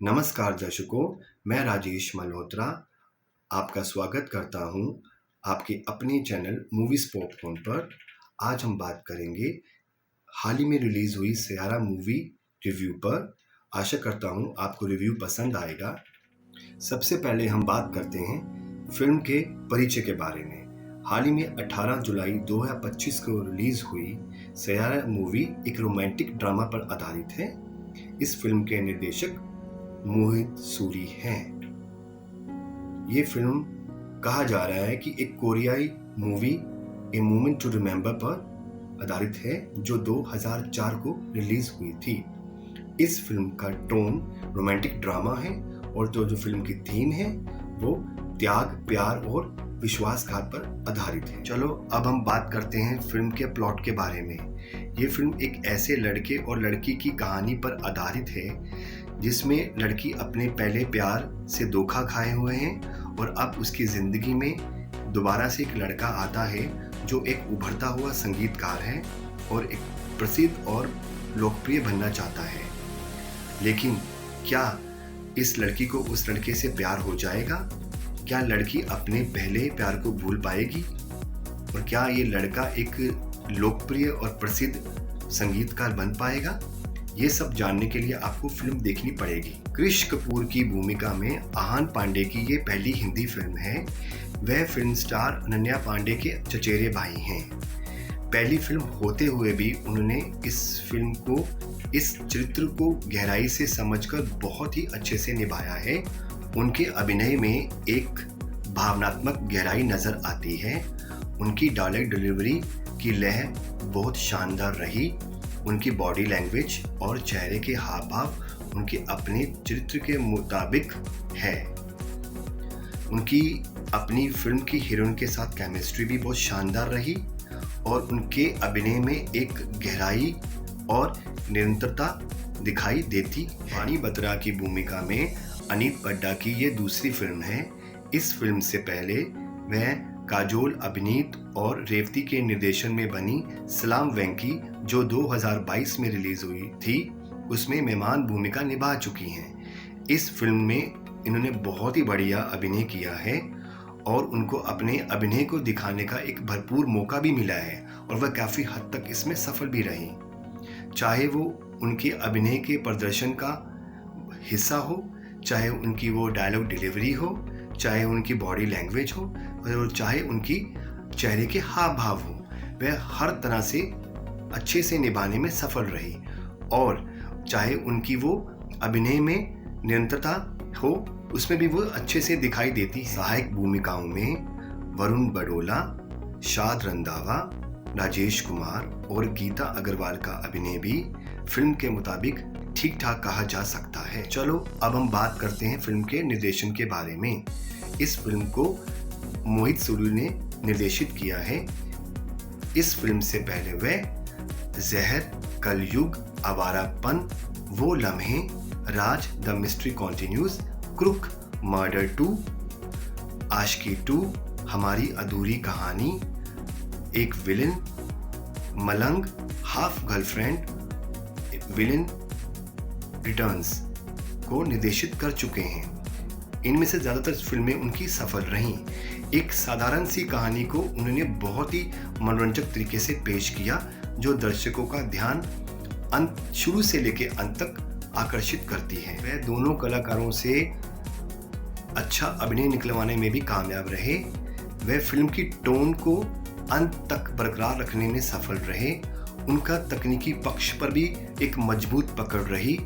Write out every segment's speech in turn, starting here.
नमस्कार दर्शकों, मैं राजेश मल्होत्रा आपका स्वागत करता हूं आपके अपने चैनल मूवीज पॉपकॉर्न पर। आज हम बात करेंगे हाल ही में रिलीज हुई सैयारा मूवी रिव्यू पर। आशा करता हूं आपको रिव्यू पसंद आएगा। सबसे पहले हम बात करते हैं फिल्म के परिचय के बारे में। हाल ही में 18 जुलाई 2025 को रिलीज हुई सैयारा मूवी एक रोमांटिक ड्रामा पर आधारित है। इस फिल्म के निर्देशक मोहित सूरी हैं। ये फिल्म कहा जा रहा है कि एक कोरियाई movie a moment to remember पर आधारित है जो 2004 को रिलीज हुई थी। इस फिल्म का टोन रोमांटिक ड्रामा है और जो फिल्म की थीम है वो त्याग, प्यार और विश्वासघात पर आधारित है। चलो अब हम बात करते हैं फिल्म के प्लॉट के बारे में। ये फिल्म एक ऐसे लड़के और लड़की की कहानी पर आधारित है जिसमें लड़की अपने पहले प्यार से धोखा खाए हुए हैं और अब उसकी जिंदगी में दोबारा से एक लड़का आता है जो एक उभरता हुआ संगीतकार है और एक प्रसिद्ध और लोकप्रिय बनना चाहता है। लेकिन क्या इस लड़की को उस लड़के से प्यार हो जाएगा? क्या लड़की अपने पहले प्यार को भूल पाएगी? और क्या ये लड़का एक लोकप्रिय और प्रसिद्ध संगीतकार बन पाएगा? ये सब जानने के लिए आपको फिल्म देखनी पड़ेगी। कृष कपूर की भूमिका में आहान पांडे की ये पहली हिंदी फिल्म है। वह फिल्म स्टार अनन्या पांडे के चचेरे भाई हैं। पहली फिल्म होते हुए भी उन्होंने इस चरित्र को गहराई से समझकर बहुत ही अच्छे से निभाया है। उनके अभिनय में एक भावनात्मक गहराई नजर आती है। उनकी डायलॉग डिलीवरी की लय बहुत शानदार रही। उनकी बॉडी लैंग्वेज और चेहरे के हाव भाव उनके अपने चरित्र के मुताबिक है। उनकी अपनी फिल्म की हीरोइन के साथ केमिस्ट्री भी बहुत शानदार रही और उनके अभिनय में एक गहराई और निरंतरता दिखाई देती है। वाणी बत्रा की भूमिका में अनीत पड्डा की ये दूसरी फिल्म है। इस फिल्म से पहले वह काजोल अभिनीत और रेवती के निर्देशन में बनी सलाम वेंकी जो 2022 में रिलीज हुई थी उसमें मेहमान भूमिका निभा चुकी हैं। इस फिल्म में इन्होंने बहुत ही बढ़िया अभिनय किया है और उनको अपने अभिनय को दिखाने का एक भरपूर मौका भी मिला है और वह काफ़ी हद तक इसमें सफल भी रही। चाहे वो उनके अभिनय के प्रदर्शन का हिस्सा हो, चाहे उनकी वो डायलॉग डिलीवरी हो, चाहे उनकी बॉडी लैंग्वेज हो और चाहे उनकी चेहरे के हाव भाव हो, वह हर तरह से अच्छे से निभाने में सफल रही। और चाहे उनकी वो अभिनय में निरंतरता हो उसमें भी वो अच्छे से दिखाई देती। सहायक भूमिकाओं में वरुण बड़ोला, शाद रंधावा, राजेश कुमार और गीता अग्रवाल का अभिनय भी फिल्म के मुताबिक ठीक ठाक कहा जा सकता है। चलो अब हम बात करते हैं फिल्म के निर्देशन के बारे में। इस फिल्म को मोहित सूरी ने निर्देशित किया है। इस फिल्म से पहले वह जहर, कलयुग, Awarapan, Woh Lamhe, Raaz, the mystery continues, crook, murder 2, Aashiqui 2, Hamari अधूरी कहानी, एक विलन, मलंग, हाफ गर्लफ्रेंड, विलन रिटर्न्स को निर्देशित कर चुके हैं। इनमें से ज़्यादातर फिल्में उनकी सफल रहीं। एक साधारण सी कहानी को उन्होंने बहुत ही मनोरंजक तरीके से पेश किया जो दर्शकों का ध्यान शुरू से लेकर अंत तक आकर्षित करती है। वह दोनों कलाकारों से अच्छा अभिनय निकलवाने में भी कामयाब रहे। वह फिल्म की टोन को अंत तक बरकरार रखने में सफल रहे। उनका तकनीकी पक्ष पर भी एक मजबूत पकड़ रही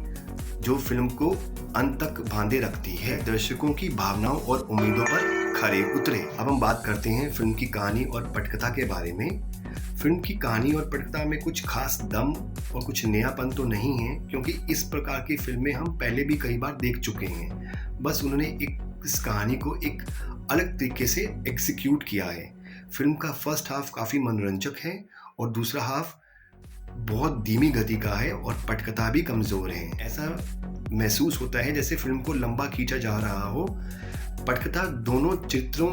जो फिल्म को अंत तक बांधे रखती है। दर्शकों की भावनाओं और उम्मीदों पर खरे उतरे। अब हम बात करते हैं फिल्म की कहानी और पटकथा के बारे में। फिल्म की कहानी और पटकथा में कुछ खास दम और कुछ नयापन तो नहीं है क्योंकि इस प्रकार की फिल्में हम पहले भी कई बार देख चुके हैं। बस उन्होंने इस कहानी को एक अलग तरीके से एग्जीक्यूट किया है। फिल्म का फर्स्ट हाफ काफ़ी मनोरंजक है और दूसरा हाफ बहुत धीमी गति का है और पटकथा भी कमज़ोर है। ऐसा महसूस होता है जैसे फिल्म को लंबा खींचा जा रहा हो। पटकथा दोनों चित्रों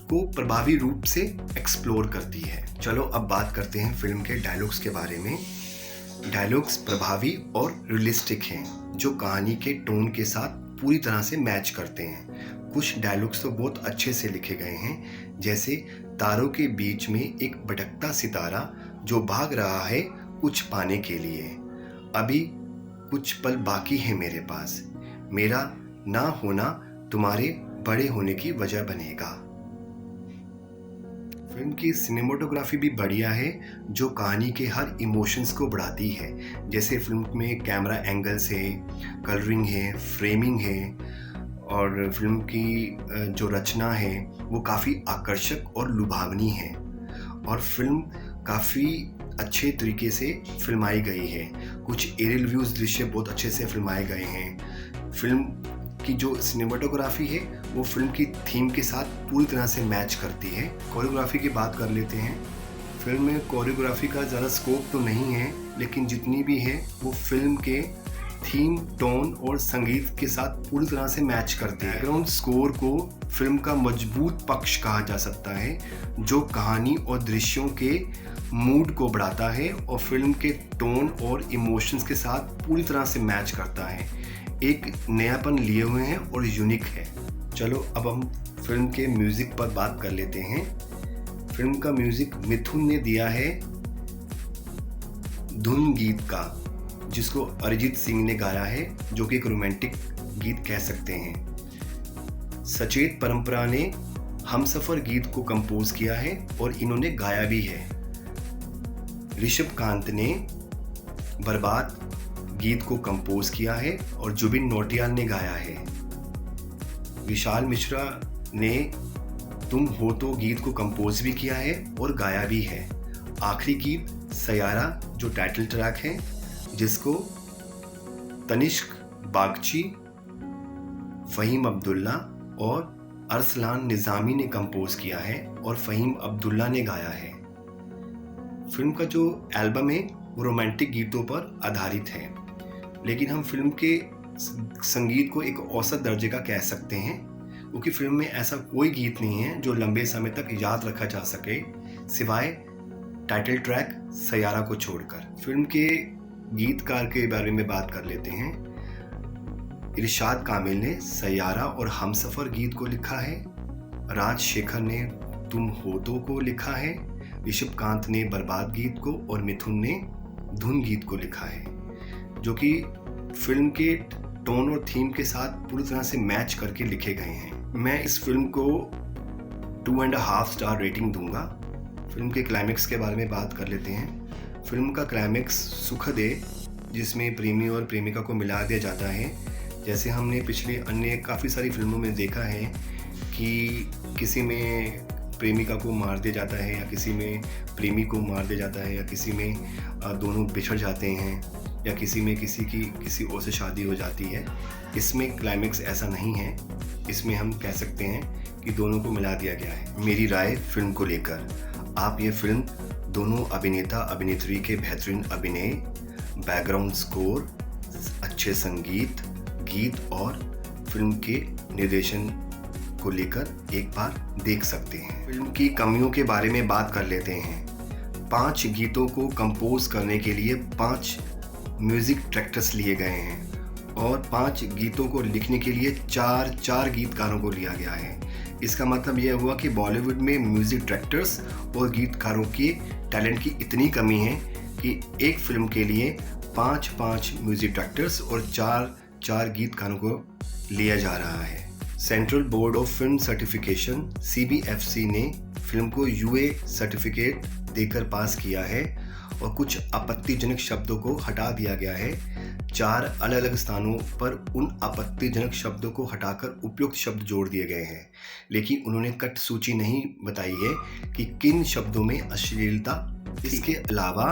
को प्रभावी रूप से एक्सप्लोर करती है। चलो अब बात करते हैं फिल्म के डायलॉग्स के बारे में। डायलॉग्स प्रभावी और रियलिस्टिक हैं जो कहानी के टोन के साथ पूरी तरह से मैच करते हैं। कुछ डायलॉग्स तो बहुत अच्छे से लिखे गए हैं, जैसे तारों के बीच में एक भटकता सितारा जो भाग रहा है कुछ पाने के लिए। अभी कुछ पल बाकी है मेरे पास, मेरा ना होना तुम्हारे बड़े होने की वजह बनेगा। फिल्म की सिनेमेटोग्राफी भी बढ़िया है, जो कहानी के हर इमोशंस को बढ़ाती है। जैसे फिल्म में कैमरा एंगल्स है, कलरिंग है, फ्रेमिंग है, और फिल्म की जो रचना है वो काफ़ी आकर्षक और लुभावनी है। और फिल्म काफ़ी अच्छे तरीके से फिल्माई गई है। कुछ एरियल व्यूज़ दृश्य बहुत अच्छे से फिल्माए गए हैं। फिल्म की जो सिनेमेटोग्राफी है वो फिल्म की थीम के साथ पूरी तरह से मैच करती है। कोरियोग्राफी की बात कर लेते हैं। फिल्म में कोरियोग्राफी का ज़्यादा स्कोप तो नहीं है, लेकिन जितनी भी है वो फिल्म के थीम, टोन और संगीत के साथ पूरी तरह से मैच करती है। बैकग्राउंड स्कोर को फिल्म का मजबूत पक्ष कहा जा सकता है, जो कहानी और दृश्यों के मूड को बढ़ाता है और फिल्म के टोन और इमोशंस के साथ पूरी तरह से मैच करता है। एक नयापन लिए हुए हैं और यूनिक है। चलो अब हम फिल्म के म्यूज़िक पर बात कर लेते हैं। फिल्म का म्यूज़िक मिथुन ने दिया है धुन गीत का, जिसको अरिजीत सिंह ने गाया है, जो कि एक रोमांटिक गीत कह सकते हैं। सचेत परंपरा ने हमसफर गीत को कंपोज किया है और इन्होंने गाया भी है। ऋषभ कांत ने बर्बाद गीत को कंपोज किया है और जुबिन नौटियाल ने गाया है। विशाल मिश्रा ने तुम हो तो गीत को कंपोज भी किया है और गाया भी है। आखिरी गीत सयारा जो टाइटल ट्रैक है, जिसको तनिष्क बागची, फ़हीम अब्दुल्ला और अरसलान निज़ामी ने कंपोज किया है और फ़हीम अब्दुल्ला ने गाया है। फिल्म का जो एल्बम है वो रोमांटिक गीतों पर आधारित है, लेकिन हम फिल्म के संगीत को एक औसत दर्जे का कह सकते हैं, क्योंकि फिल्म में ऐसा कोई गीत नहीं है जो लंबे समय तक याद रखा जा सके, सिवाय टाइटल ट्रैक सयारा को छोड़कर। फिल्म के गीतकार के बारे में बात कर लेते हैं। इरशाद कामिल ने सयारा और हमसफर गीत को लिखा है। राज शेखर ने तुम हो तो को लिखा है। ऋषभ कांत ने बर्बाद गीत को और मिथुन ने धुन गीत को लिखा है, जो कि फिल्म के टोन और थीम के साथ पूरी तरह से मैच करके लिखे गए हैं। मैं इस फिल्म को 2.5 स्टार रेटिंग दूंगा। फिल्म के क्लाइमेक्स के बारे में बात कर लेते हैं। फिल्म का क्लाइमेक्स सुखद है, जिसमें प्रेमी और प्रेमिका को मिला दिया जाता है। जैसे हमने पिछले अन्य काफ़ी सारी फिल्मों में देखा है कि किसी में प्रेमिका को मार दिया जाता है, या किसी में प्रेमी को मार दिया जाता है, या किसी में दोनों बिछड़ जाते हैं, या किसी में किसी की किसी और से शादी हो जाती है। इसमें क्लाइमेक्स ऐसा नहीं है। इसमें हम कह सकते हैं कि दोनों को मिला दिया गया है। मेरी राय फिल्म को लेकर, आप ये फिल्म दोनों अभिनेता अभिनेत्री के बेहतरीन अभिनय, बैकग्राउंड स्कोर, अच्छे संगीत, गीत और फिल्म के निर्देशन को लेकर एक बार देख सकते हैं। फिल्म की कमियों के बारे में बात कर लेते हैं। 5 गीतों को कंपोज करने के लिए 5 म्यूज़िक डायरेक्टर्स लिए गए हैं और 5 गीतों को लिखने के लिए 4 गीतकारों को लिया गया है। इसका मतलब यह हुआ कि बॉलीवुड में म्यूज़िक डायरेक्टर्स और गीतकारों के टैलेंट की इतनी कमी है कि एक फिल्म के लिए 5 म्यूज़िक डायरेक्टर्स और 4 गीतकारों को लिया जा रहा है। Central board of film certification CBFC ने फिल्म को UA सर्टिफिकेट देकर पास किया है और कुछ आपत्तिजनक शब्दों को हटा दिया गया है। 4 अलग अलग स्थानों पर उन आपत्तिजनक शब्दों को हटाकर उपयुक्त शब्द जोड़ दिए गए हैं, लेकिन उन्होंने कट सूची नहीं बताई है कि किन शब्दों में अश्लीलता। इसके अलावा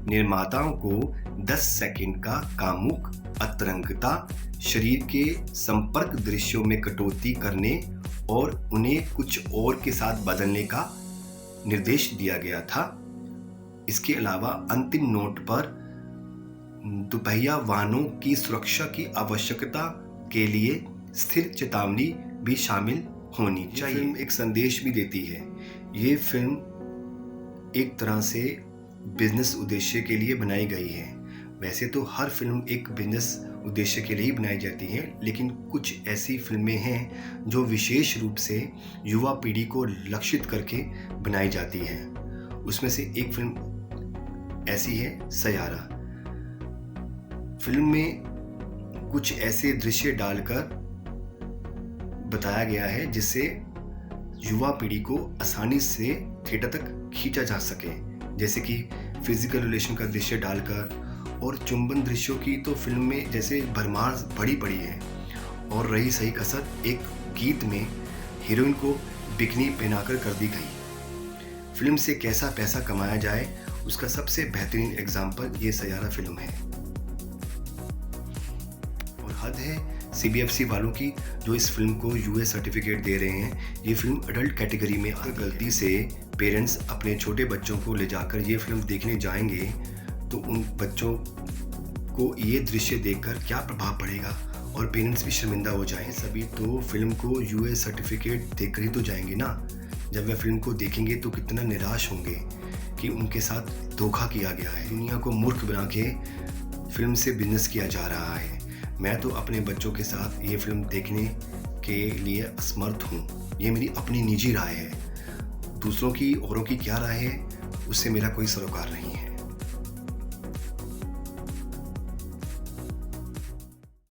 निर्माताओं को 10 सेकंड का कामुक, अतरंगता, शरीर के संपर्क दृश्यों में कटौती करने और उन्हें कुछ और के साथ बदलने का निर्देश दिया गया था। इसके अलावा अंतिम नोट पर दुपहिया वाहनों की सुरक्षा की आवश्यकता के लिए स्थिर चेतावनी भी शामिल होनी चाहिए। फिल्म एक संदेश भी देती है। ये फिल्म एक तरह से बिजनेस उद्देश्य के लिए बनाई गई है। वैसे तो हर फिल्म एक बिजनेस उद्देश्य के लिए ही बनाई जाती है, लेकिन कुछ ऐसी फिल्में हैं जो विशेष रूप से युवा पीढ़ी को लक्षित करके बनाई जाती हैं। उसमें से एक फिल्म ऐसी है सयारा। फिल्म में कुछ ऐसे दृश्य डालकर बताया गया है जिससे युवा पीढ़ी को आसानी से थिएटर तक खींचा जा सके, जैसे कि फिजिकल रिलेशन का दृश्य डालकर, और चुंबन दृश्यों की तो फिल्म में जैसे भरमार बड़ी पड़ी है। और रही सही कसर, एक गीत में हीरोइन को बिकनी पहनाकर कर दी गई। फिल्म से कैसा पैसा कमाया जाए उसका सबसे बेहतरीन एग्जाम्पल ये सयारा फिल्म है। और हद है CBFC वालों की जो इस फिल्म को US सर्टिफिकेट दे रहे हैं। ये फिल्म अडल्ट कैटेगरी में, अगर गलती से पेरेंट्स अपने छोटे बच्चों को ले जाकर ये फिल्म देखने जाएंगे तो उन बच्चों को ये दृश्य देखकर क्या प्रभाव पड़ेगा, और पेरेंट्स भी शर्मिंदा हो जाएं। सभी तो फिल्म को US सर्टिफिकेट देकर ही तो जाएंगे ना। जब वे फिल्म को देखेंगे तो कितना निराश होंगे कि उनके साथ धोखा किया गया है। दुनिया को मूर्ख बना के फिल्म से बिजनेस किया जा रहा है। मैं तो अपने बच्चों के साथ ये फिल्म देखने के लिए असमर्थ हूँ। ये मेरी अपनी निजी राय है। दूसरों की, औरों की क्या राय है उससे मेरा कोई सरोकार नहीं है।